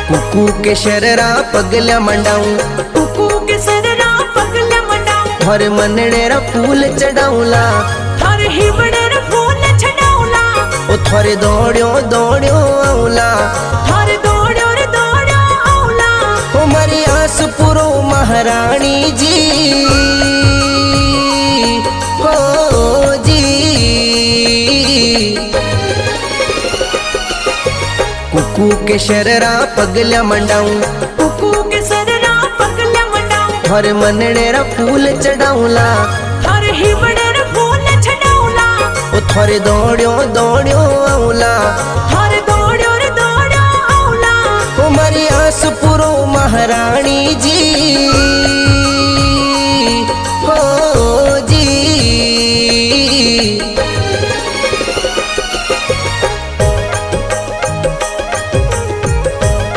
कुकू के शररा पगल्या मंडाऊं, कुकू के शररा पगल्या मंडाऊं, थारे मनड़ेरा फूल चढ़ाऊला, थारे हिवड़ेरा फूल चढ़ाऊला, ओ थारे दौड़ियो दौड़ियो आऊला, थारे दौड़ियो रे दौड़ियो आऊला। ओ मारी आस पुरो महारानी जी, हो जी। कुकू के शररा पगल्या मंडाऊं, कुकू के शररा पगल्या मंडाऊं, थारे मनड़ेरा फूल चढ़ाऊला, थारे हिवड़ेरा फूल चढ़ाऊला, ओ थारे दौड़ियो दौड़ियो आऊला,